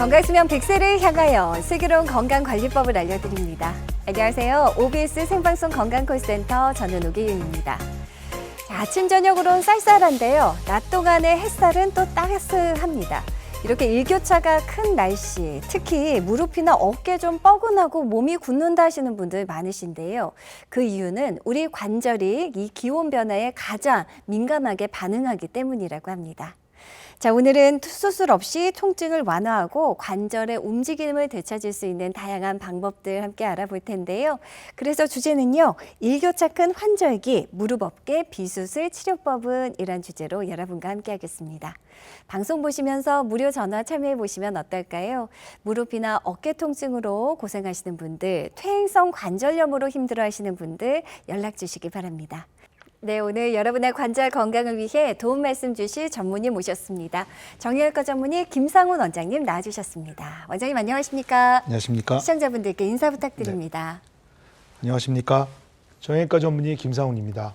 건강수명 100세를 향하여 슬기로운 건강관리법을 알려드립니다. 안녕하세요. OBS 생방송 건강콜센터 전은옥입니다. 아침 저녁으로는 쌀쌀한데요. 낮 동안의 햇살은 또 따스합니다. 이렇게 일교차가 큰 날씨, 특히 무릎이나 어깨 좀 뻐근하고 몸이 굳는다 하시는 분들 많으신데요. 그 이유는 우리 관절이 이 기온 변화에 가장 민감하게 반응하기 때문이라고 합니다. 자, 오늘은 수술 없이 통증을 완화하고 관절의 움직임을 되찾을 수 있는 다양한 방법들 함께 알아볼 텐데요. 그래서 주제는요, 일교차 큰 환절기, 무릎 어깨 비수술 치료법은 이란 주제로 여러분과 함께 하겠습니다. 방송 보시면서 무료 전화 참여해 보시면 어떨까요? 무릎이나 어깨 통증으로 고생하시는 분들, 퇴행성 관절염으로 힘들어하시는 분들 연락 주시기 바랍니다. 네, 오늘 여러분의 관절 건강을 위해 도움 말씀 주실 전문의 모셨습니다. 정형외과 전문의 김상훈 원장님 나와주셨습니다. 원장님 안녕하십니까? 안녕하십니까? 시청자분들께 인사 부탁드립니다. 네. 안녕하십니까? 정형외과 전문의 김상훈입니다.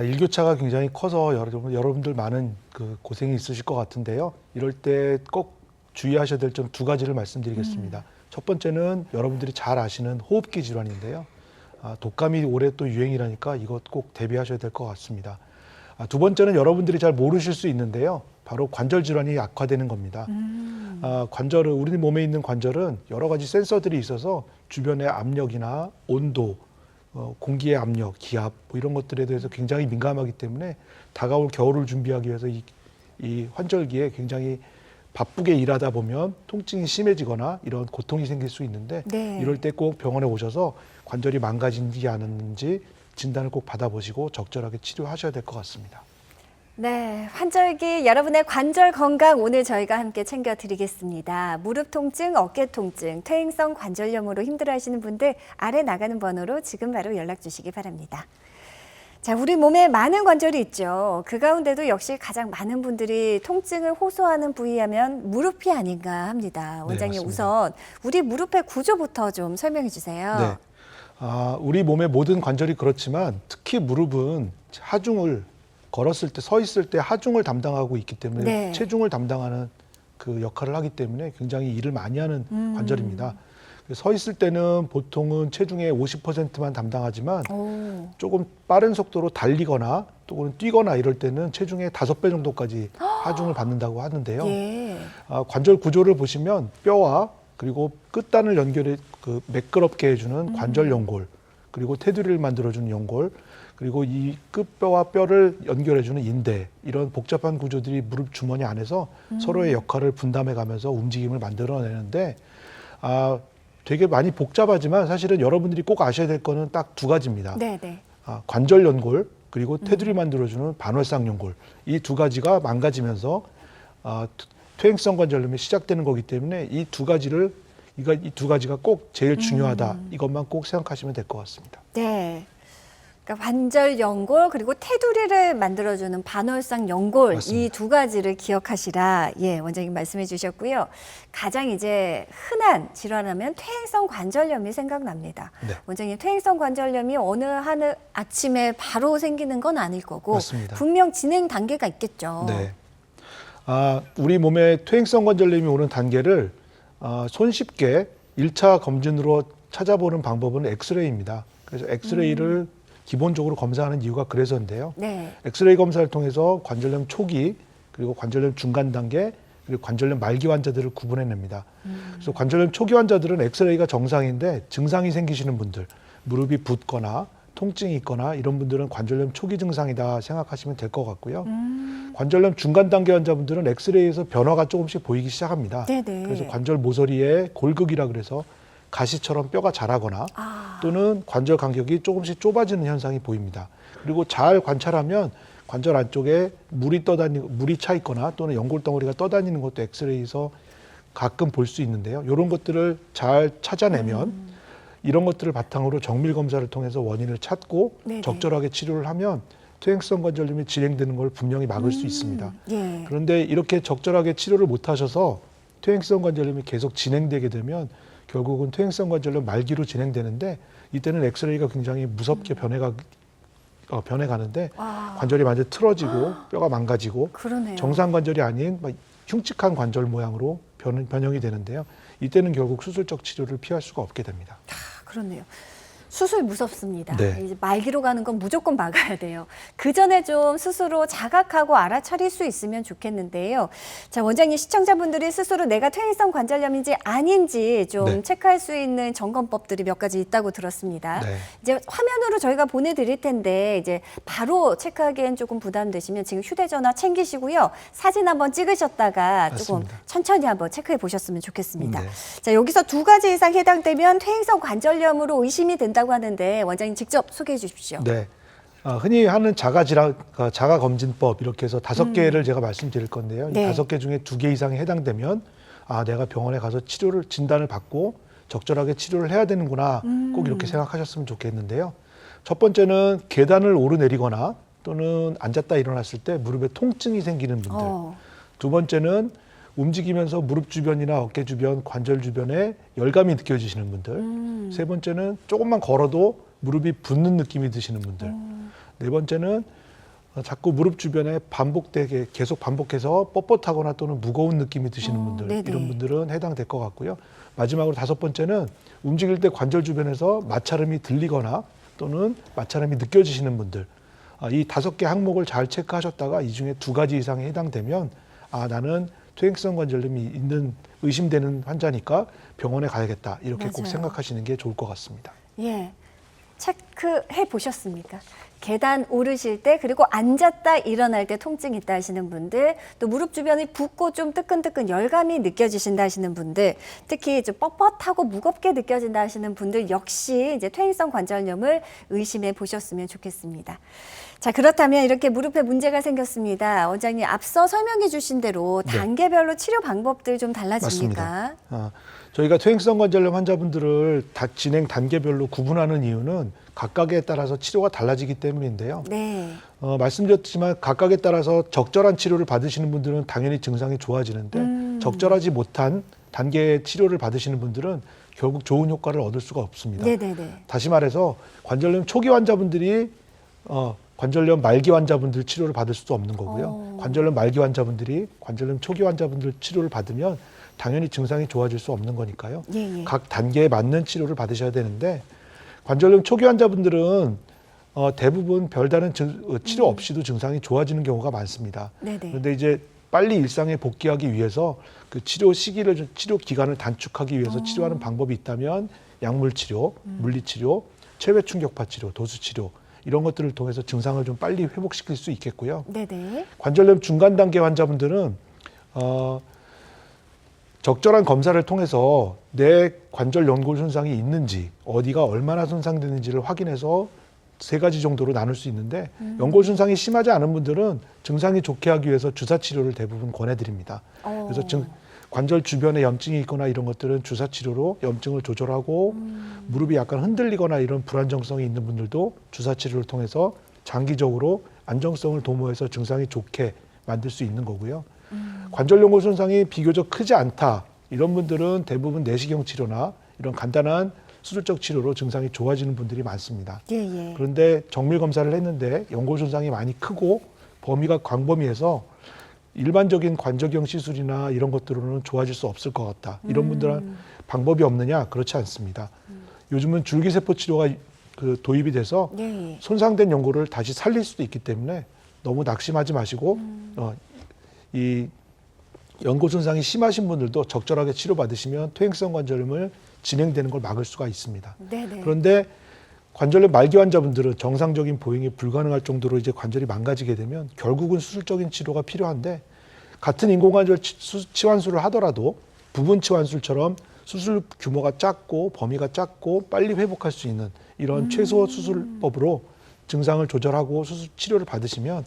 일교차가 굉장히 커서 여러분들 많은 고생이 있으실 것 같은데요. 이럴 때 꼭 주의하셔야 될 점 두 가지를 말씀드리겠습니다. 첫 번째는 여러분들이 잘 아시는 호흡기 질환인데요. 독감이 올해 또 유행이라니까 이것 꼭 대비하셔야 될 것 같습니다. 두 번째는 여러분들이 잘 모르실 수 있는데요. 바로 관절 질환이 악화되는 겁니다. 우리 몸에 있는 관절은 여러 가지 센서들이 있어서 주변의 압력이나 온도, 공기의 압력, 기압 이런 것들에 대해서 굉장히 민감하기 때문에 다가올 겨울을 준비하기 위해서 이 환절기에 굉장히 바쁘게 일하다 보면 통증이 심해지거나 이런 고통이 생길 수 있는데 네. 이럴 때 꼭 병원에 오셔서 관절이 망가진지 않았는지 진단을 꼭 받아보시고 적절하게 치료하셔야 될 것 같습니다. 네, 환절기 여러분의 관절 건강 오늘 저희가 함께 챙겨드리겠습니다. 무릎 통증, 어깨 통증, 퇴행성 관절염으로 힘들어하시는 분들 아래 나가는 번호로 지금 바로 연락 주시기 바랍니다. 자, 우리 몸에 많은 관절이 있죠. 그 가운데도 역시 가장 많은 분들이 통증을 호소하는 부위하면 무릎이 아닌가 합니다. 원장님, 네, 우선 우리 무릎의 구조부터 좀 설명해 주세요. 네. 우리 몸의 모든 관절이 그렇지만 특히 무릎은 하중을 걸었을 때, 서 있을 때 하중을 담당하고 있기 때문에 네. 체중을 담당하는 그 역할을 하기 때문에 굉장히 일을 많이 하는 관절입니다. 서 있을 때는 보통은 체중의 50%만 담당하지만 조금 빠른 속도로 달리거나 또는 뛰거나 이럴 때는 체중의 5배 정도까지 하중을 받는다고 하는데요. 예. 관절 구조를 보시면 뼈와 그리고 끝단을 연결해 매끄럽게 해주는 관절 연골, 그리고 테두리를 만들어주는 연골, 그리고 이 끝뼈와 뼈를 연결해주는 인대, 이런 복잡한 구조들이 무릎 주머니 안에서 서로의 역할을 분담해가면서 움직임을 만들어내는데 되게 많이 복잡하지만 사실은 여러분들이 꼭 아셔야 될 거는 딱 두 가지입니다. 네네. 관절 연골 그리고 테두리 만들어주는 반월상 연골, 이 두 가지가 망가지면서 퇴행성 관절염이 시작되는 거기 때문에 이 두 가지가 꼭 제일 중요하다. 이것만 꼭 생각하시면 될 것 같습니다. 네. 그러니까 관절 연골 그리고 테두리를 만들어주는 반월상 연골 맞습니다. 이 두 가지를 기억하시라 원장님 말씀해 주셨고요. 가장 이제 흔한 질환하면 퇴행성 관절염이 생각납니다. 네. 원장님 퇴행성 관절염이 어느 한 아침에 바로 생기는 건 아닐 거고 맞습니다. 분명 진행 단계가 있겠죠. 네. 우리 몸에 퇴행성 관절염이 오는 단계를 손쉽게 1차 검진으로 찾아보는 방법은 엑스레이입니다. 그래서 엑스레이를 기본적으로 검사하는 이유가 그래서인데요. 네. 엑스레이 검사를 통해서 관절염 초기, 그리고 관절염 중간 단계, 그리고 관절염 말기 환자들을 구분해냅니다. 그래서 관절염 초기 환자들은 엑스레이가 정상인데 증상이 생기시는 분들, 무릎이 붓거나 통증이 있거나 이런 분들은 관절염 초기 증상이다 생각하시면 될 것 같고요. 관절염 중간 단계 환자분들은 엑스레이에서 변화가 조금씩 보이기 시작합니다. 네네. 그래서 관절 모서리에 골극이라 그래서 가시처럼 뼈가 자라거나 또는 관절 간격이 조금씩 좁아지는 현상이 보입니다. 그리고 잘 관찰하면 관절 안쪽에 물이 차 있거나 또는 연골 덩어리가 떠다니는 것도 엑스레이에서 가끔 볼 수 있는데요. 이런 것들을 잘 찾아내면 이런 것들을 바탕으로 정밀 검사를 통해서 원인을 찾고 네네. 적절하게 치료를 하면 퇴행성 관절염이 진행되는 걸 분명히 막을 수 있습니다. 예. 그런데 이렇게 적절하게 치료를 못 하셔서 퇴행성 관절염이 계속 진행되게 되면 결국은 퇴행성 관절염 말기로 진행되는데 이때는 엑스레이가 굉장히 무섭게 변해가는데 관절이 완전히 틀어지고 뼈가 망가지고 그러네요. 정상 관절이 아닌 막 흉측한 관절 모양으로 변형이 되는데요. 이때는 결국 수술적 치료를 피할 수가 없게 됩니다. 그렇네요. 수술 무섭습니다. 네. 이제 말기로 가는 건 무조건 막아야 돼요. 그 전에 좀 스스로 자각하고 알아차릴 수 있으면 좋겠는데요. 자, 원장님, 시청자분들이 스스로 내가 퇴행성 관절염인지 아닌지 좀 네. 체크할 수 있는 점검법들이 몇 가지 있다고 들었습니다. 네. 이제 화면으로 저희가 보내드릴 텐데 이제 바로 체크하기엔 조금 부담되시면 지금 휴대전화 챙기시고요. 사진 한번 찍으셨다가 조금 맞습니다. 천천히 한번 체크해 보셨으면 좋겠습니다. 네. 자, 여기서 2가지 이상 해당되면 퇴행성 관절염으로 의심이 된다고 하는데 원장님 직접 소개해 주십시오. 네. 흔히 하는 자가 검진법 이렇게 해서 5개를 제가 말씀드릴 건데요. 네. 이 5개 중에 2개 이상이 해당되면 내가 병원에 가서 진단을 받고 적절하게 치료를 해야 되는구나. 꼭 이렇게 생각하셨으면 좋겠는데요. 첫 번째는 계단을 오르내리거나 또는 앉았다 일어났을 때 무릎에 통증이 생기는 분들. 두 번째는 움직이면서 무릎 주변이나 어깨 주변, 관절 주변에 열감이 느껴지시는 분들. 세 번째는 조금만 걸어도 무릎이 붓는 느낌이 드시는 분들. 네 번째는 자꾸 무릎 주변에 계속 반복해서 뻣뻣하거나 또는 무거운 느낌이 드시는 분들. 네네. 이런 분들은 해당될 것 같고요. 마지막으로 5번째는 움직일 때 관절 주변에서 마찰음이 들리거나 또는 마찰음이 느껴지시는 분들. 이 5개 항목을 잘 체크하셨다가 이 중에 2가지 이상이 해당되면 나는 퇴행성 관절염이 의심되는 환자니까 병원에 가야겠다. 이렇게 꼭 맞아요. 생각하시는 게 좋을 것 같습니다. 예. 체크해 보셨습니까? 계단 오르실 때 그리고 앉았다 일어날 때 통증이 있다 하시는 분들, 또 무릎 주변이 붓고 좀 뜨끈뜨끈 열감이 느껴지신다 하시는 분들, 특히 좀 뻣뻣하고 무겁게 느껴진다 하시는 분들 역시 이제 퇴행성 관절염을 의심해 보셨으면 좋겠습니다. 자, 그렇다면 이렇게 무릎에 문제가 생겼습니다. 원장님, 앞서 설명해 주신 대로 네. 단계별로 치료 방법들 좀 달라집니까? 맞습니다. 저희가 퇴행성 관절염 환자분들을 진행 단계별로 구분하는 이유는 각각에 따라서 치료가 달라지기 때문인데요. 네. 말씀드렸지만 각각에 따라서 적절한 치료를 받으시는 분들은 당연히 증상이 좋아지는데 적절하지 못한 단계의 치료를 받으시는 분들은 결국 좋은 효과를 얻을 수가 없습니다. 네네네. 다시 말해서 관절염 초기 환자분들이 관절염 말기 환자분들 치료를 받을 수도 없는 거고요. 관절염 말기 환자분들이 관절염 초기 환자분들 치료를 받으면 당연히 증상이 좋아질 수 없는 거니까요. 예. 각 단계에 맞는 치료를 받으셔야 되는데 관절염 초기 환자분들은 대부분 별다른 치료 없이도 증상이 좋아지는 경우가 많습니다. 네네. 그런데 이제 빨리 일상에 복귀하기 위해서 그 치료 기간을 단축하기 위해서 치료하는 방법이 있다면 약물 치료, 물리 치료, 체외 충격파 치료, 도수 치료 이런 것들을 통해서 증상을 좀 빨리 회복시킬 수 있겠고요. 네네. 관절염 중간 단계 환자분들은 적절한 검사를 통해서 내 관절 연골 손상이 있는지, 어디가 얼마나 손상되는지를 확인해서 3가지 정도로 나눌 수 있는데 연골 손상이 심하지 않은 분들은 증상이 좋게 하기 위해서 주사 치료를 대부분 권해드립니다. 그래서 관절 주변에 염증이 있거나 이런 것들은 주사 치료로 염증을 조절하고 무릎이 약간 흔들리거나 이런 불안정성이 있는 분들도 주사 치료를 통해서 장기적으로 안정성을 도모해서 증상이 좋게 만들 수 있는 거고요. 관절 연골 손상이 비교적 크지 않다. 이런 분들은 대부분 내시경 치료나 이런 간단한 수술적 치료로 증상이 좋아지는 분들이 많습니다. 예. 그런데 정밀 검사를 했는데 연골 손상이 많이 크고 범위가 광범위해서 일반적인 관절경 시술이나 이런 것들로는 좋아질 수 없을 것 같다. 이런 분들은 방법이 없느냐? 그렇지 않습니다. 요즘은 줄기세포 치료가 도입이 돼서 예. 손상된 연골을 다시 살릴 수도 있기 때문에 너무 낙심하지 마시고 이 연골 손상이 심하신 분들도 적절하게 치료받으시면 퇴행성 관절염을 진행되는 걸 막을 수가 있습니다. 네네. 그런데 관절염 말기 환자분들은 정상적인 보행이 불가능할 정도로 이제 관절이 망가지게 되면 결국은 수술적인 치료가 필요한데 같은 인공관절 치환술을 하더라도 부분 치환술처럼 수술 규모가 작고 범위가 작고 빨리 회복할 수 있는 이런 최소 수술법으로 증상을 조절하고 수술 치료를 받으시면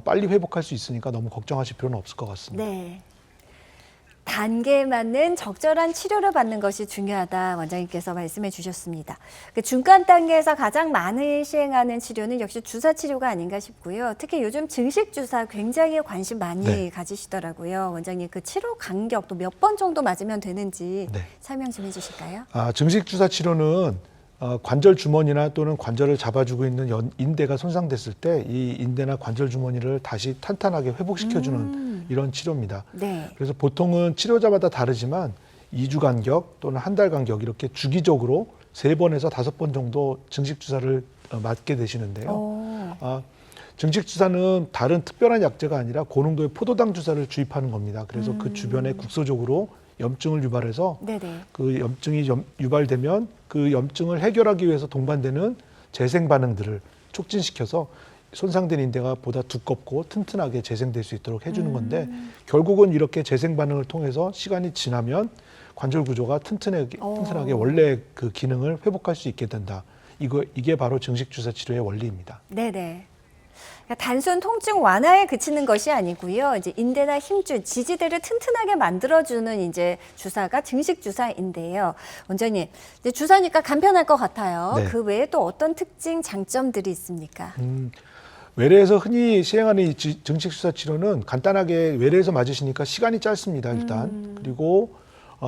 빨리 회복할 수 있으니까 너무 걱정하실 필요는 없을 것 같습니다. 네. 단계에 맞는 적절한 치료를 받는 것이 중요하다 원장님께서 말씀해 주셨습니다. 그 중간 단계에서 가장 많이 시행하는 치료는 역시 주사 치료가 아닌가 싶고요. 특히 요즘 증식 주사 굉장히 관심 많이 네. 가지시더라고요. 원장님 그 치료 간격 또 몇 번 정도 맞으면 되는지 네. 설명 좀 해주실까요? 증식 주사 치료는 관절 주머니나 또는 관절을 잡아주고 있는 인대가 손상됐을 때 이 인대나 관절 주머니를 다시 탄탄하게 회복시켜주는 이런 치료입니다. 네. 그래서 보통은 치료자마다 다르지만 2주 간격 또는 한 달 간격 이렇게 주기적으로 3번에서 5번 정도 증식 주사를 맞게 되시는데요. 오. 증식 주사는 다른 특별한 약제가 아니라 고농도의 포도당 주사를 주입하는 겁니다. 그래서 그 주변에 국소적으로 염증을 유발해서 네네. 그 염증이 유발되면 그 염증을 해결하기 위해서 동반되는 재생 반응들을 촉진시켜서 손상된 인대가 보다 두껍고 튼튼하게 재생될 수 있도록 해주는 건데 결국은 이렇게 재생 반응을 통해서 시간이 지나면 관절 구조가 튼튼하게 원래 그 기능을 회복할 수 있게 된다. 이게 바로 증식 주사 치료의 원리입니다. 네네. 그러니까 단순 통증 완화에 그치는 것이 아니고요. 이제 인대나 힘줄, 지지대를 튼튼하게 만들어주는 이제 주사가 증식 주사인데요. 원장님, 이제 주사니까 간편할 것 같아요. 네. 그 외에 또 어떤 특징, 장점들이 있습니까? 외래에서 흔히 시행하는 이 증식 주사 치료는 간단하게 외래에서 맞으시니까 시간이 짧습니다. 일단 그리고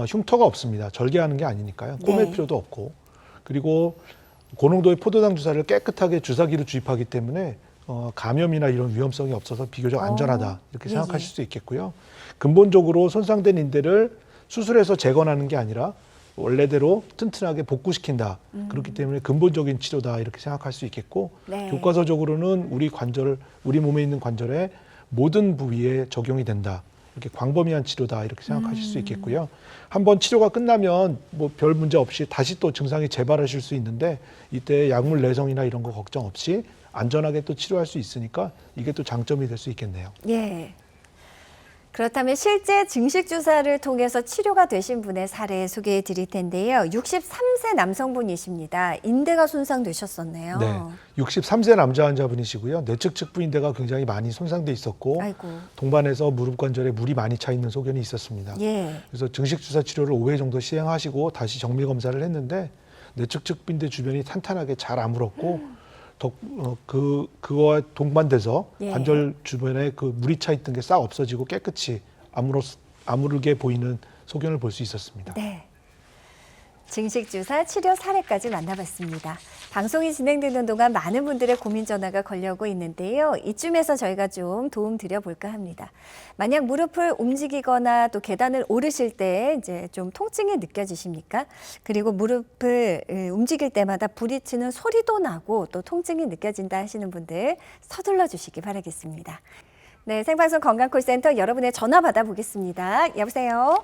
흉터가 없습니다. 절개하는 게 아니니까요. 꼬맬 네. 필요도 없고 그리고 고농도의 포도당 주사를 깨끗하게 주사기로 주입하기 때문에 감염이나 이런 위험성이 없어서 비교적 안전하다 이렇게 예, 생각하실 예. 수 있겠고요. 근본적으로 손상된 인대를 수술해서 재건하는 게 아니라 원래대로 튼튼하게 복구시킨다. 그렇기 때문에 근본적인 치료다 이렇게 생각할 수 있겠고 네. 교과서적으로는 우리 몸에 있는 관절의 모든 부위에 적용이 된다. 이렇게 광범위한 치료다 이렇게 생각하실 수 있겠고요. 한번 치료가 끝나면 뭐 별 문제 없이 다시 또 증상이 재발하실 수 있는데 이때 약물 내성이나 이런 거 걱정 없이 안전하게 또 치료할 수 있으니까 이게 또 장점이 될 수 있겠네요. 예. 그렇다면 실제 증식 주사를 통해서 치료가 되신 분의 사례 소개해 드릴 텐데요. 63세 남성분이십니다. 인대가 손상되셨었네요. 네, 63세 남자 환자분이시고요. 내측 측부 인대가 굉장히 많이 손상돼 있었고 아이고. 동반해서 무릎 관절에 물이 많이 차 있는 소견이 있었습니다. 예. 그래서 증식 주사 치료를 5회 정도 시행하시고 다시 정밀 검사를 했는데 내측 측부 인대 주변이 탄탄하게 잘 아물었고 그거와 동반돼서 예. 관절 주변에 그 물이 차 있던 게 싹 없어지고 깨끗이 아무르게 보이는 소견을 볼 수 있었습니다. 네. 증식 주사 치료 사례까지 만나봤습니다. 방송이 진행되는 동안 많은 분들의 고민 전화가 걸려오고 있는데요. 이쯤에서 저희가 좀 도움 드려볼까 합니다. 만약 무릎을 움직이거나 또 계단을 오르실 때 이제 좀 통증이 느껴지십니까? 그리고 무릎을 움직일 때마다 부딪히는 소리도 나고 또 통증이 느껴진다 하시는 분들 서둘러 주시기 바라겠습니다. 네, 생방송 건강콜센터 여러분의 전화 받아보겠습니다. 여보세요?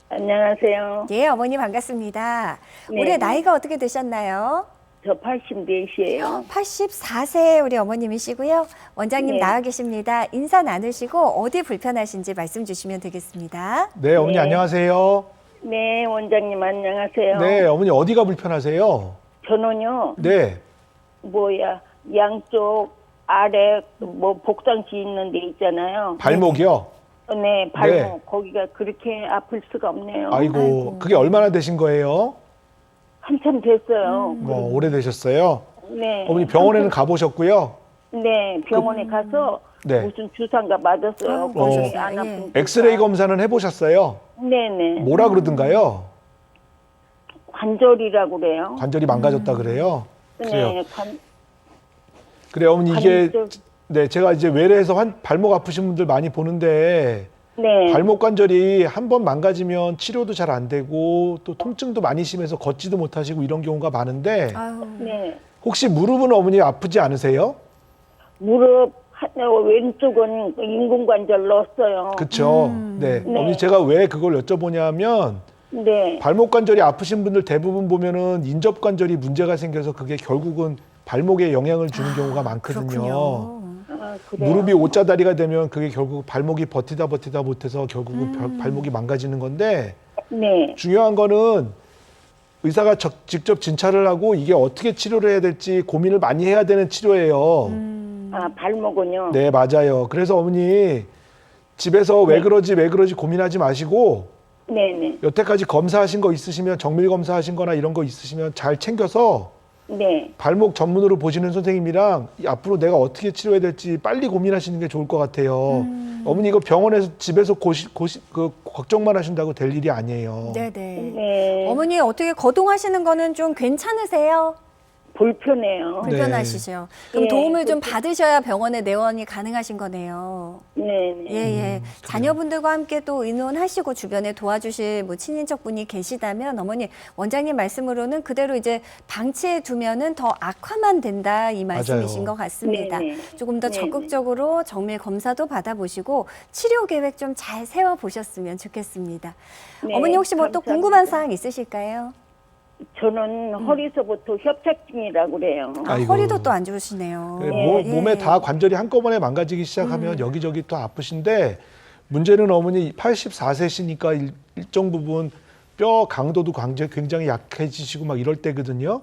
안녕하세요. 예, 어머니 반갑습니다. 네. 올해 나이가 어떻게 되셨나요? 저 84이에요. 84세 우리 어머님이시고요. 원장님 네. 나와 계십니다. 인사 나누시고 어디 불편하신지 말씀 주시면 되겠습니다. 네, 어머니 네. 안녕하세요. 네, 원장님 안녕하세요. 네, 어머니 어디가 불편하세요? 저는요, 네, 양쪽 아래 복장지 있는 데 있잖아요. 발목이요. 네, 발목. 네. 거기가 그렇게 아플 수가 없네요. 아이고, 아이고. 그게 얼마나 되신 거예요? 한참 됐어요. 오래되셨어요? 네. 어머니 병원에는 가보셨고요? 네, 병원에 가서 네. 무슨 주사인가 맞았어요. 거기 그러셨어요. 안 예. 아픈 엑스레이 검사는 해보셨어요? 네네. 뭐라 그러던가요? 관절이라고 그래요. 관절이 망가졌다 그래요? 그래요. 네, 그래, 어머니 이게 관절. 네, 제가 이제 외래에서 발목 아프신 분들 많이 보는데 네. 발목 관절이 한 번 망가지면 치료도 잘 안 되고 또 통증도 많이 심해서 걷지도 못하시고 이런 경우가 많은데 아유, 네. 혹시 무릎은 어머니 아프지 않으세요? 무릎 왼쪽은 인공관절 넣었어요. 그렇죠. 네. 네. 어머니 제가 왜 그걸 여쭤보냐면 네. 발목 관절이 아프신 분들 대부분 보면은 인접 관절이 문제가 생겨서 그게 결국은 발목에 영향을 주는 경우가 많거든요. 그렇군요. 아, 그래요? 무릎이 옷자다리가 되면 그게 결국 발목이 버티다 못해서 결국은 발목이 망가지는 건데 네. 중요한 거는 의사가 직접 진찰을 하고 이게 어떻게 치료를 해야 될지 고민을 많이 해야 되는 치료예요. 아, 발목은요? 네, 맞아요. 그래서 어머니 집에서 왜 그러지 고민하지 마시고 네네. 여태까지 검사하신 거 있으시면 정밀 검사하신 거나 이런 거 있으시면 잘 챙겨서 네. 발목 전문으로 보시는 선생님이랑 앞으로 내가 어떻게 치료해야 될지 빨리 고민하시는 게 좋을 것 같아요. 어머니 이거 병원에서 집에서 걱정만 하신다고 될 일이 아니에요. 네네. 네. 어머니 어떻게 거동하시는 거는 좀 괜찮으세요? 불편해요. 네. 불편하시죠. 그럼 예, 도움을 좀 받으셔야 병원에 내원이 가능하신 거네요. 네네. 예. 자녀분들과 함께 또 의논하시고 주변에 도와주실 뭐 친인척분이 계시다면 어머니 원장님 말씀으로는 그대로 이제 방치해 두면은 더 악화만 된다 이 말씀이신 것 같습니다. 네네. 조금 더 네네. 적극적으로 정밀 검사도 받아보시고 치료 계획 좀 잘 세워 보셨으면 좋겠습니다. 네, 어머니 혹시 뭐 또 감사합니다. 궁금한 사항 있으실까요? 저는 허리서부터 협착증이라고 그래요. 아이고. 허리도 또 안 좋으시네요. 그래, 네. 몸에 다 관절이 한꺼번에 망가지기 시작하면 여기저기 또 아프신데 문제는 어머니 84세시니까 일정 부분 뼈 강도도 굉장히 약해지시고 막 이럴 때거든요.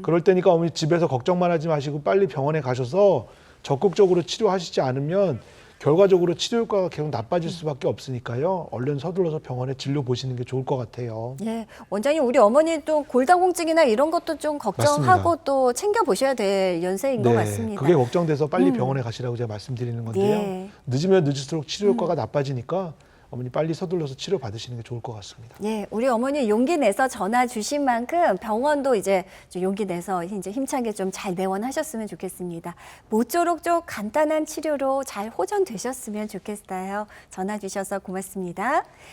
그럴 때니까 어머니 집에서 걱정만 하지 마시고 빨리 병원에 가셔서 적극적으로 치료하시지 않으면 결과적으로 치료 효과가 계속 나빠질 수밖에 없으니까요. 얼른 서둘러서 병원에 진료 보시는 게 좋을 것 같아요. 예, 원장님 우리 어머니 또 골다공증이나 이런 것도 좀 걱정하고 맞습니다. 또 챙겨 보셔야 될 연세인 것 같습니다. 그게 걱정돼서 빨리 병원에 가시라고 제가 말씀드리는 건데요. 예. 늦으면 늦을수록 치료 효과가 나빠지니까 어머니 빨리 서둘러서 치료 받으시는 게 좋을 것 같습니다. 예, 우리 어머니 용기 내서 전화 주신 만큼 병원도 이제 좀 용기 내서 이제 힘차게 좀 잘 내원하셨으면 좋겠습니다. 모쪼록 좀 간단한 치료로 잘 호전되셨으면 좋겠어요. 전화 주셔서 고맙습니다.